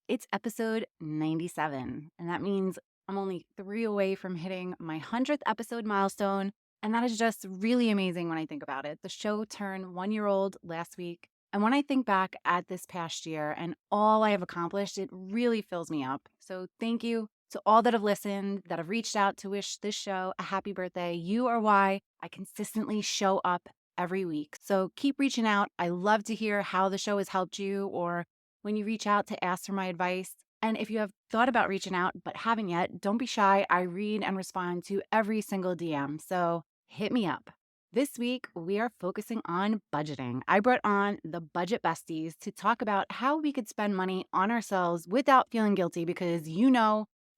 It's episode 97, and that means I'm only 3 away from hitting my 100th episode milestone, and that is just really amazing when I think about it. The show turned 1 year old last week, and when I think back at this past year and all I have accomplished, it really fills me up. So thank you to all that have listened, that have reached out to wish this show a happy birthday. You are why I consistently show up every week. So keep reaching out. I love to hear how the show has helped you or when you reach out to ask for my advice. And if you have thought about reaching out but haven't yet, don't be shy. I read and respond to every single DM. So hit me up. This week, we are focusing on budgeting. I brought on the Budget Besties to talk about how we could spend money on ourselves without feeling guilty because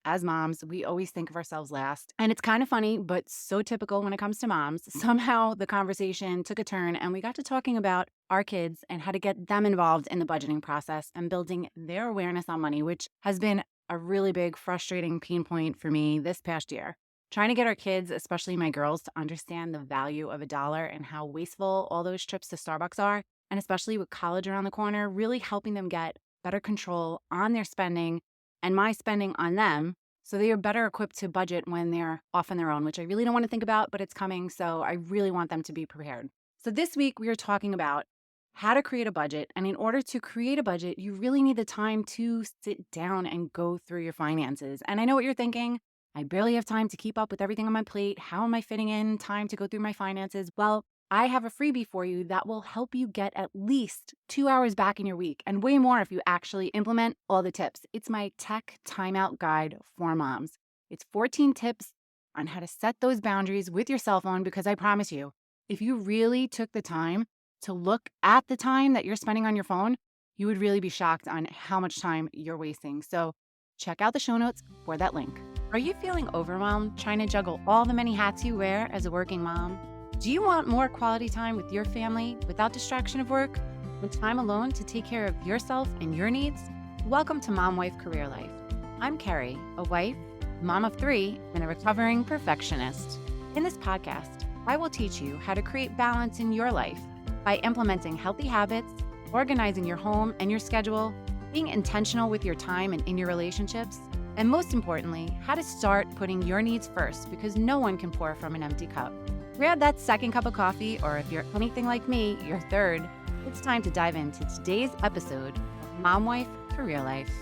as moms, we always think of ourselves last. And it's kind of funny, but so typical when it comes to moms. Somehow the conversation took a turn and we got to talking about our kids and how to get them involved in the budgeting process and building their awareness on money, which has been a really big, frustrating pain point for me this past year. Trying to get our kids, especially my girls, to understand the value of a dollar and how wasteful all those trips to Starbucks are, and especially with college around the corner, really helping them get better control on their spending and my spending on them so they are better equipped to budget when they're off on their own, which I really don't want to think about, but it's coming, so I really want them to be prepared. So this week, we are talking about how to create a budget. And in order to create a budget, you really need the time to sit down and go through your finances. And I know what you're thinking. I barely have time to keep up with everything on my plate. How am I fitting in time to go through my finances? Well, I have a freebie for you that will help you get at least 2 hours back in your week and way more if you actually implement all the tips. It's my tech timeout guide for moms. It's 14 tips on how to set those boundaries with your cell phone because I promise you, if you really took the time to look at the time that you're spending on your phone, you would really be shocked on how much time you're wasting. So check out the show notes for that link. Are you feeling overwhelmed trying to juggle all the many hats you wear as a working mom? Do you want more quality time with your family without distraction of work and time alone to take care of yourself and your needs? Welcome to Mom Wife Career Life. I'm Kerri, a wife, mom of 3, and a recovering perfectionist. In this podcast, I will teach you how to create balance in your life by implementing healthy habits, organizing your home and your schedule, being intentional with your time and in your relationships, and most importantly, how to start putting your needs first because no one can pour from an empty cup. Grab that second cup of coffee, or if you're anything like me, your third. It's time to dive into today's episode of Mom Wife Career Life.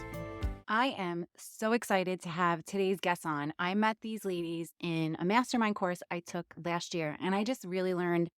I am so excited to have today's guests on. I met these ladies in a mastermind course I took last year, and I just really learned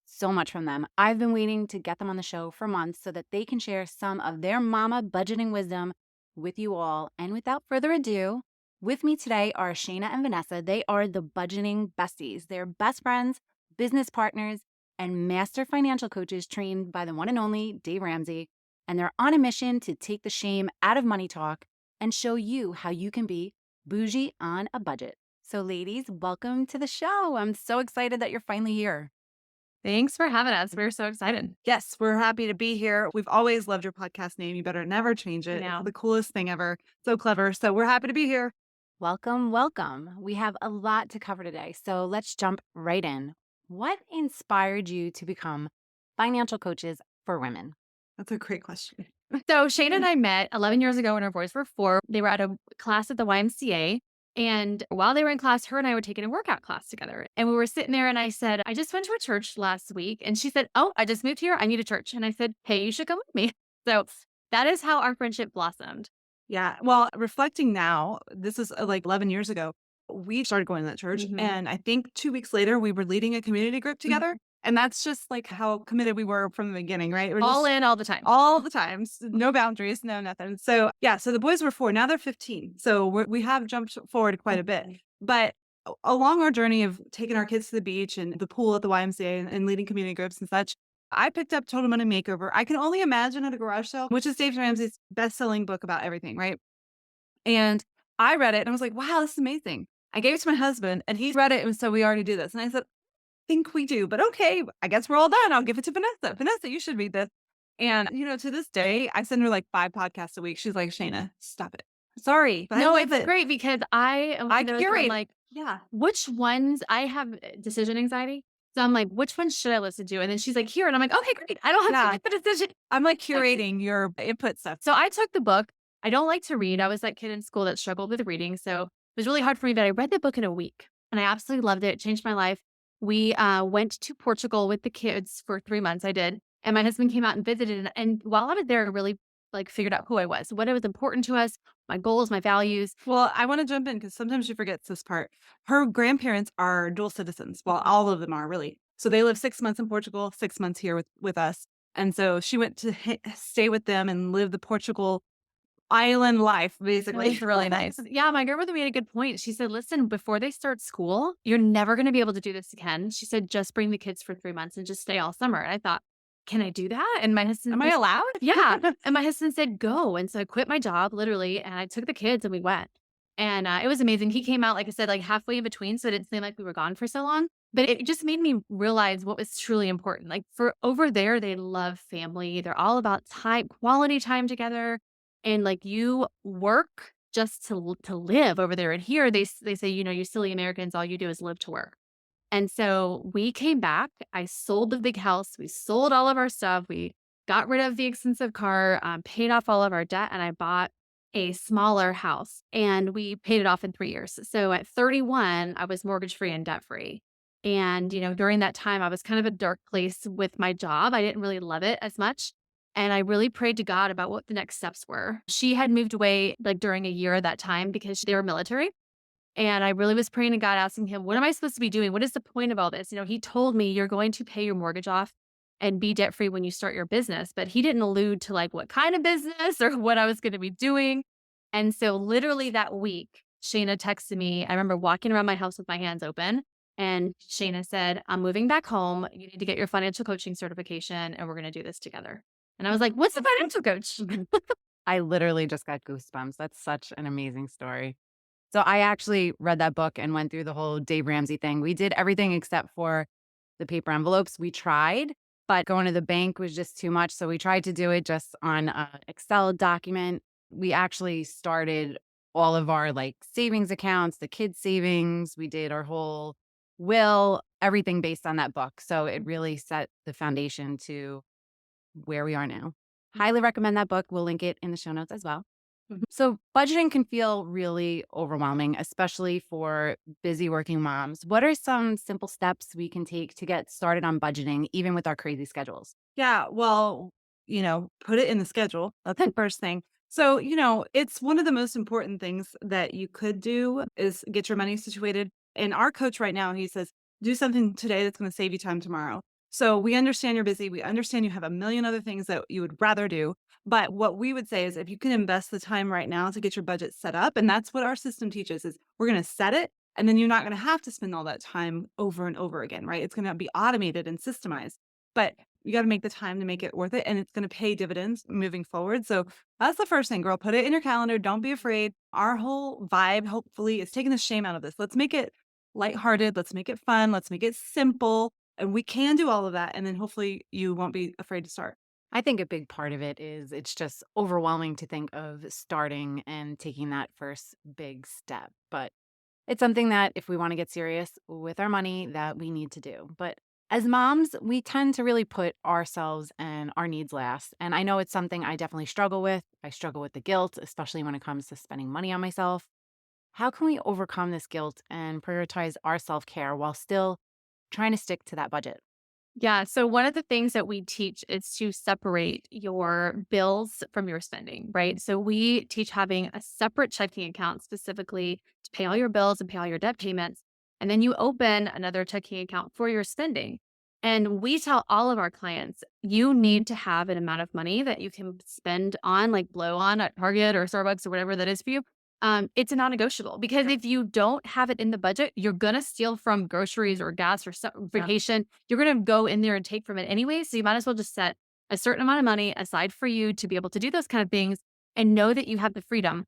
so much from them. I've been waiting to get them on the show for months so that they can share some of their mama budgeting wisdom with you all. And without further ado, with me today are Shana and Vanessa. They are the Budgeting Besties. They're best friends, business partners, and master financial coaches trained by the one and only Dave Ramsey. And they're on a mission to take the shame out of money talk and show you how you can be bougie on a budget. So ladies, welcome to the show. I'm so excited that you're finally here. Thanks for having us. We're so excited. Yes, we're happy to be here. We've always loved your podcast name. You better never change it. No. It's the coolest thing ever. So clever. So we're happy to be here. Welcome, welcome. We have a lot to cover today, so let's jump right in. What inspired you to become financial coaches for women? That's a great question. So Shane and I met 11 years ago when our boys were 4. They were at a class at the YMCA. And while they were in class, her and I were taking a workout class together. And we were sitting there and I said, I just went to a church last week. And she said, oh, I just moved here. I need a church. And I said, hey, you should come with me. So that is how our friendship blossomed. Yeah. Well, reflecting now, this is like 11 years ago, we started going to that church. Mhm. And I think 2 weeks later, we were leading a community group together. And that's just like how committed we were from the beginning, right? We're All just in all the time. all the time. No boundaries, no nothing. So yeah, so the boys were 4. Now they're 15. So we have jumped forward quite a bit. But along our journey of taking our kids to the beach and the pool at the YMCA and leading community groups and such, I picked up Total Money Makeover. I can only imagine at a garage sale, which is Dave Ramsey's best-selling book about everything, right? And I read it and I was like, wow, this is amazing. I gave it to my husband and he read it and so we already do this. And I said, think we do, but okay, I guess we're all done. I'll give it to Vanessa. Vanessa, you should read this. And, to this day, I send her like 5 podcasts a week. She's like, Shana, stop it. Sorry. But No, I love it's it. great because I curate. like, Yeah. which ones I have decision anxiety. So I'm like, which ones should I listen to? And then she's like, here. And I'm like, okay, great. I don't have to make the decision. I'm like curating your input stuff. So I took the book I don't like to read. I was that kid in school that struggled with reading. So it was really hard for me, but I read the book in a week and I absolutely loved it. It changed my life. We went to Portugal with the kids for 3 months. I did. And my husband came out and visited. And while I was there, I really like figured out who I was, what was important to us, my goals, my values. Well, I want to jump in because sometimes she forgets this part. Her grandparents are dual citizens. Well, all of them are really. So they live 6 months in Portugal, 6 months here with us. And so she went to stay with them and live the Portugal island life, It basically. was really nice. Yeah, my grandmother made a good point. She said, listen, before they start school, you're never going to be able to do this again. She said, just bring the kids for 3 months and just stay all summer. And I thought, can I do that? And my husband, Am I allowed? yeah. And my husband said, go. And so I quit my job literally and I took the kids and we went. And it was amazing. He came out, like I said, like halfway in between. So it didn't seem like we were gone for so long. But it just made me realize what was truly important. Like for over there, they love family. They're all about time, quality time together. And like you work just to live over there. And here they say, you silly Americans, all you do is live to work. And so we came back. I sold the big house. We sold all of our stuff. We got rid of the expensive car, paid off all of our debt, and I bought a smaller house. And we paid it off in 3 years. So at 31, I was mortgage free and debt free. And during that time, I was kind of a dark place with my job. I didn't really love it as much. And I really prayed to God about what the next steps were. She had moved away like during a year of that time because they were military. And I really was praying to God, asking him, what am I supposed to be doing? What is the point of all this? He told me you're going to pay your mortgage off and be debt free when you start your business. But he didn't allude to like what kind of business or what I was going to be doing. And so literally that week, Shana texted me. I remember walking around my house with my hands open. And Shana said, I'm moving back home. You need to get your financial coaching certification and we're going to do this together. And I was like, what's a financial coach? I literally just got goosebumps. That's such an amazing story. So I actually read that book and went through the whole Dave Ramsey thing. We did everything except for the paper envelopes. We tried, but going to the bank was just too much. So we tried to do it just on an Excel document. We actually started all of our like savings accounts, the kids' savings. We did our whole will, everything based on that book. So it really set the foundation to where we are now. Highly recommend that book. We'll link it in the show notes as well. So, budgeting can feel really overwhelming, especially for busy working moms. What are some simple steps we can take to get started on budgeting, even with our crazy schedules? Yeah, well, put it in the schedule. That's the first thing. So, it's one of the most important things that you could do is get your money situated. And our coach right now, he says, do something today that's going to save you time tomorrow. So we understand you're busy. We understand you have a million other things that you would rather do. But what we would say is if you can invest the time right now to get your budget set up, and that's what our system teaches is we're going to set it and then you're not going to have to spend all that time over and over again, right? It's going to be automated and systemized. But you got to make the time to make it worth it and it's going to pay dividends moving forward. So that's the first thing, girl. Put it in your calendar. Don't be afraid. Our whole vibe, hopefully, is taking the shame out of this. Let's make it lighthearted. Let's make it fun. Let's make it simple. And we can do all of that. And then hopefully you won't be afraid to start. I think a big part of it is it's just overwhelming to think of starting and taking that first big step. But it's something that if we want to get serious with our money, that we need to do. But as moms, we tend to really put ourselves and our needs last. And I know it's something I definitely struggle with. I struggle with the guilt, especially when it comes to spending money on myself. How can we overcome this guilt and prioritize our self care while still trying to stick to that budget? Yeah. So one of the things that we teach is to separate your bills from your spending, right? So we teach having a separate checking account specifically to pay all your bills and pay all your debt payments. And then you open another checking account for your spending. And we tell all of our clients, you need to have an amount of money that you can spend on, like blow on at Target or Starbucks or whatever that is for you. It's a non-negotiable because if you don't have it in the budget, you're gonna steal from groceries or gas or vacation. You're gonna go in there and take from it anyway. So you might as well just set a certain amount of money aside for you to be able to do those kind of things and know that you have the freedom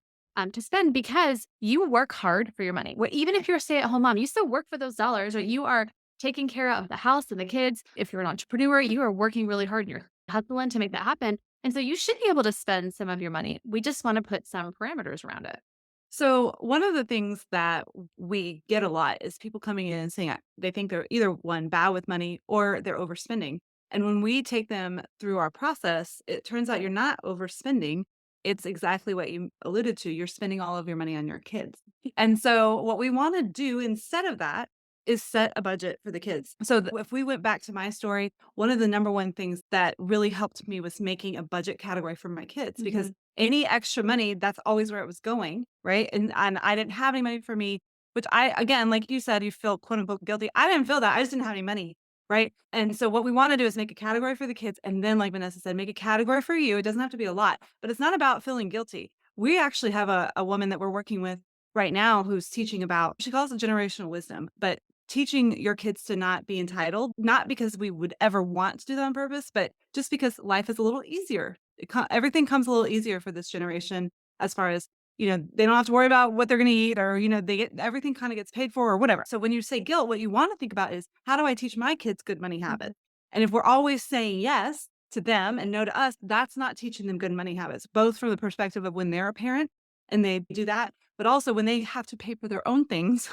to spend because you work hard for your money. Even if you're a stay-at-home mom, you still work for those dollars, or you are taking care of the house and the kids. If you're an entrepreneur, you are working really hard and you're hustling to make that happen. And so you should be able to spend some of your money. We just want to put some parameters around it. So one of the things that we get a lot is people coming in and saying they think they're either one bad with money or they're overspending. And when we take them through our process, it turns out you're not overspending. it's exactly what you alluded to. You're spending all of your money on your kids. And so what we want to do instead of that is set a budget for the kids. So if we went back to my story, one of the number one things that really helped me was making a budget category for my kids because any extra money, that's always where it was going, right? And I didn't have any money for me, which I, again, like you said, you feel quote unquote guilty. I didn't feel that. I just didn't have any money. Right. And so what we want to do is make a category for the kids. And then, like Vanessa said, make a category for you. It doesn't have to be a lot, but it's not about feeling guilty. We actually have a woman that we're working with right now who's teaching about, she calls it generational wisdom, but teaching your kids to not be entitled, not because we would ever want to do that on purpose, but just because life is a little easier. Everything comes a little easier for this generation as far as, they don't have to worry about what they're going to eat or, they get everything kind of gets paid for or whatever. So when you say guilt, what you want to think about is how do I teach my kids good money habits? And if we're always saying yes to them and no to us, that's not teaching them good money habits, both from the perspective of when they're a parent and they do that, but also when they have to pay for their own things,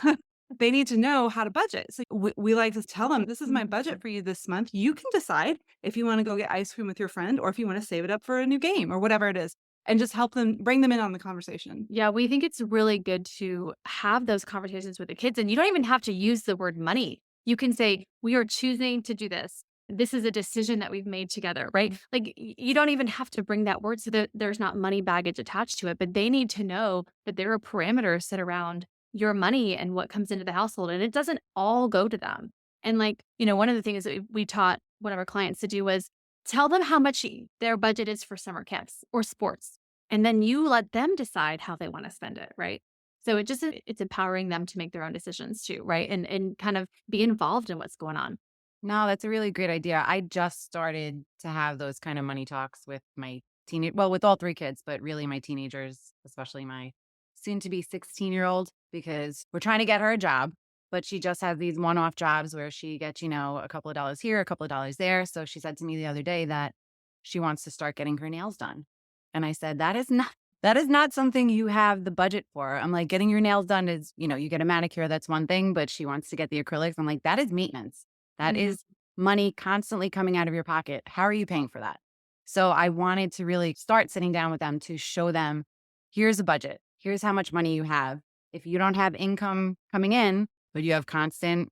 they need to know how to budget. So we like to tell them, this is my budget for you this month. You can decide if you want to go get ice cream with your friend or if you want to save it up for a new game or whatever it is. And just help them, bring them in on the conversation. Yeah, we think it's really good to have those conversations with the kids. And you don't even have to use the word money. You can say, we are choosing to do this. This is a decision that we've made together, right? Like you don't even have to bring that word so that there's not money baggage attached to it, but they need to know that there are parameters set around your money and what comes into the household. And it doesn't all go to them. And one of the things that we taught one of our clients to do was tell them how much their budget is for summer camps or sports. And then you let them decide how they want to spend it, right? So it's empowering them to make their own decisions too, right? And kind of be involved in what's going on. No, that's a really great idea. I just started to have those kind of money talks with my with all three kids, but really my teenagers, especially my soon to be 16-year-old, because we're trying to get her a job, but she just has these one-off jobs where she gets, a couple of dollars here, a couple of dollars there. So she said to me the other day that she wants to start getting her nails done. And I said, that is not something you have the budget for. I'm like, getting your nails done is, you get a manicure, that's one thing, but she wants to get the acrylics. I'm like, that is maintenance. That is money constantly coming out of your pocket. How are you paying for that? So I wanted to really start sitting down with them to show them, here's a budget. Here's how much money you have. If you don't have income coming in, but you have constant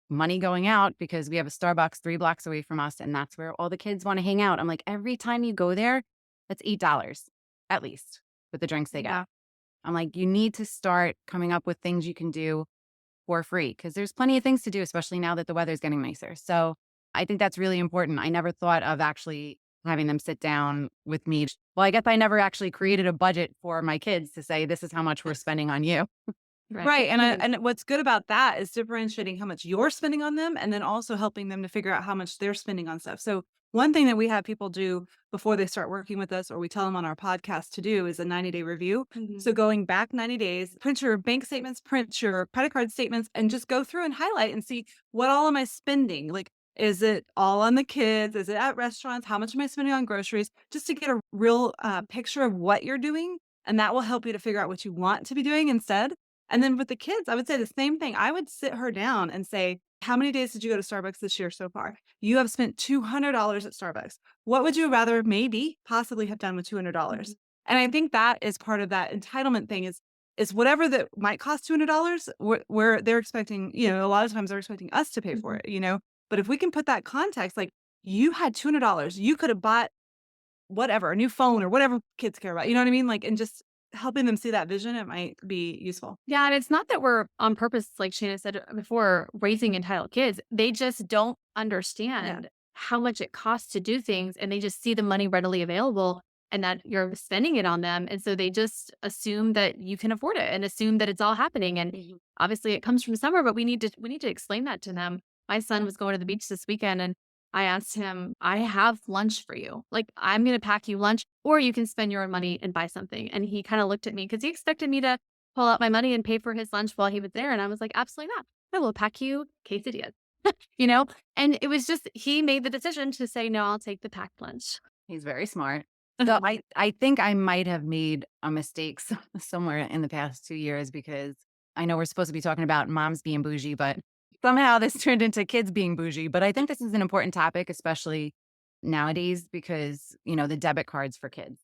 money going out because we have a Starbucks 3 blocks away from us and that's where all the kids want to hang out. I'm like, every time you go there, that's $8 at least with the drinks they get. I'm like, you need to start coming up with things you can do for free because there's plenty of things to do, especially now that the weather's getting nicer. So I think that's really important. I never thought of actually having them sit down with me. Well, I guess I never actually created a budget for my kids to say, this is how much we're spending on you. Right. And what's good about that is differentiating how much you're spending on them and then also helping them to figure out how much they're spending on stuff. So one thing that we have people do before they start working with us or we tell them on our podcast to do is a 90-day review. So going back 90 days, print your bank statements, print your credit card statements, and just go through and highlight and see what all am I spending? Like, is it all on the kids? Is it at restaurants? How much am I spending on groceries? Just to get a real picture of what you're doing. And that will help you to figure out what you want to be doing instead. And then with the kids, I would say the same thing. I would sit her down and say, how many days did you go to Starbucks this year so far? You have spent $200 at Starbucks. What would you rather possibly have done with $200? And I think that is part of that entitlement thing is whatever that might cost $200, where they're expecting, a lot of times they're expecting us to pay for it, But if we can put that context, like you had $200, you could have bought whatever, a new phone or whatever kids care about, you know what I mean? Like, and just helping them see that vision, it might be useful. Yeah. And it's not that we're on purpose, like Shana said before, raising entitled kids. They just don't understand how much it costs to do things. And they just see the money readily available and that you're spending it on them. And so they just assume that you can afford it and assume that it's all happening. And obviously it comes from somewhere, but we need to explain that to them. My son was going to the beach this weekend and I asked him, I have lunch for you. Like, I'm going to pack you lunch, or you can spend your own money and buy something. And he kind of looked at me because he expected me to pull out my money and pay for his lunch while he was there. And I was like, absolutely not. I will pack you quesadillas, And it was just, he made the decision to say, no, I'll take the packed lunch. He's very smart. So I think I might have made a mistake somewhere in the past 2 years because I know we're supposed to be talking about moms being bougie, but somehow this turned into kids being bougie. But I think this is an important topic, especially nowadays, because, the debit cards for kids.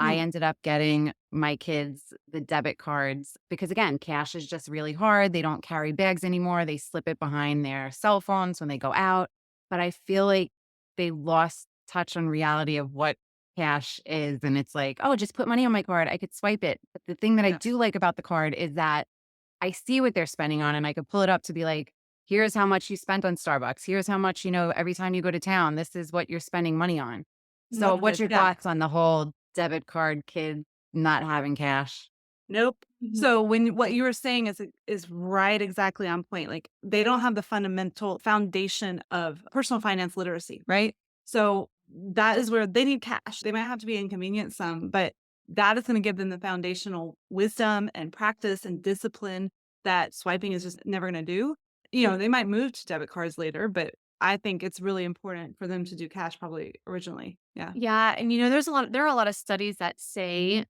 I ended up getting my kids the debit cards because, again, cash is just really hard. They don't carry bags anymore. They slip it behind their cell phones when they go out. But I feel like they lost touch on reality of what cash is. And it's like, oh, just put money on my card. I could swipe it. But the thing that I Yeah. do like about the card is that I see what they're spending on and I could pull it up to be like, here's how much you spent on Starbucks. Here's how much, every time you go to town, this is what you're spending money on. So Love what's it. your Yeah. thoughts on the whole debit card kid not having cash? Nope. So when what you were saying is right exactly on point. Like they don't have the fundamental foundation of personal finance literacy, right? So that is where they need cash. They might have to be inconvenienced some, but that is going to give them the foundational wisdom and practice and discipline that swiping is just never going to do. They might move to debit cards later, but I think it's really important for them to do cash probably originally. Yeah. Yeah, and there are a lot of studies that say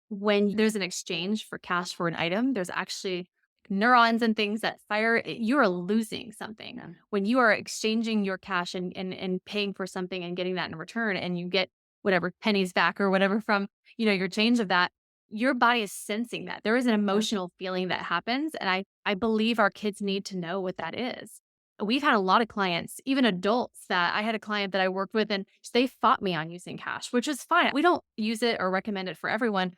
when there's an exchange for cash for an item, there's actually neurons and things that fire. You are losing something Yeah. when you are exchanging your cash and paying for something and getting that in return, and you get whatever pennies back or whatever from your change of that. Your body is sensing that there is an emotional feeling that happens, and I believe our kids need to know what that is. We've had a lot of clients, even adults, that I had a client that I worked with and they fought me on using cash, which is fine. We don't use it or recommend it for everyone.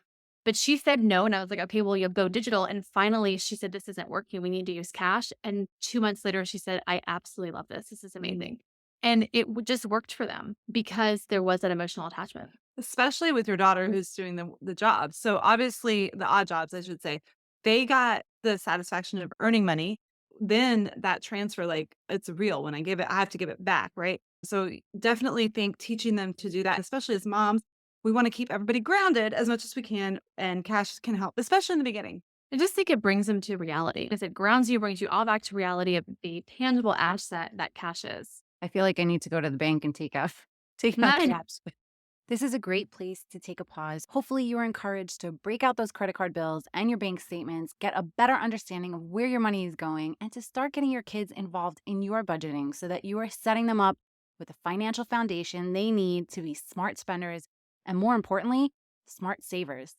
But she said no. And I was like, okay, well, you'll go digital. And finally, she said, this isn't working. We need to use cash. And 2 months later, she said, I absolutely love this. This is amazing. And it just worked for them because there was that emotional attachment. Especially with your daughter who's doing the jobs. So obviously the odd jobs, I should say, they got the satisfaction of earning money. Then that transfer, like it's real. When I give it, I have to give it back, right? So definitely think teaching them to do that, especially as moms, we want to keep everybody grounded as much as we can, and cash can help, especially in the beginning. I just think it brings them to reality. As it grounds you, brings you all back to reality of the tangible asset that cash is. I feel like I need to go to the bank and take out Not- cash. This is a great place to take a pause. Hopefully, you are encouraged to break out those credit card bills and your bank statements, get a better understanding of where your money is going, and to start getting your kids involved in your budgeting so that you are setting them up with the financial foundation they need to be smart spenders and, more importantly, smart savers.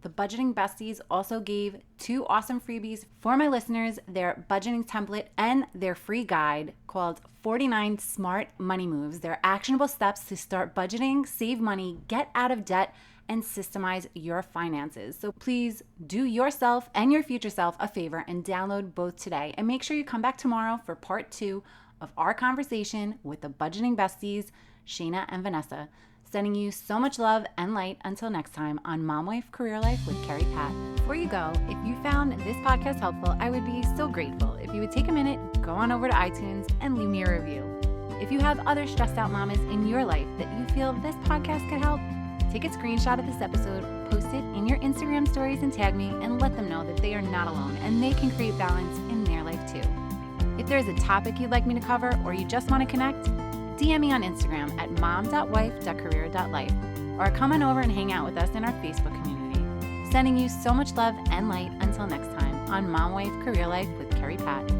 The Budgeting Besties also gave 2 awesome freebies for my listeners, their budgeting template and their free guide called 49 Smart Money Moves. They're actionable steps to start budgeting, save money, get out of debt, and systemize your finances. So please do yourself and your future self a favor and download both today. And make sure you come back tomorrow for part 2 of our conversation with the Budgeting Besties, Shana and Vanessa. Sending you so much love and light until next time on Mom Wife Career Life with Kerri Pat. Before you go, if you found this podcast helpful, I would be so grateful if you would take a minute, go on over to iTunes and leave me a review. If you have other stressed out mamas in your life that you feel this podcast could help, take a screenshot of this episode, post it in your Instagram stories and tag me and let them know that they are not alone and they can create balance in their life too. If there's a topic you'd like me to cover or you just want to connect, DM me on Instagram at mom.wife.career.life or come on over and hang out with us in our Facebook community. Sending you so much love and light until next time on Mom Wife Career Life with Kerri Pat.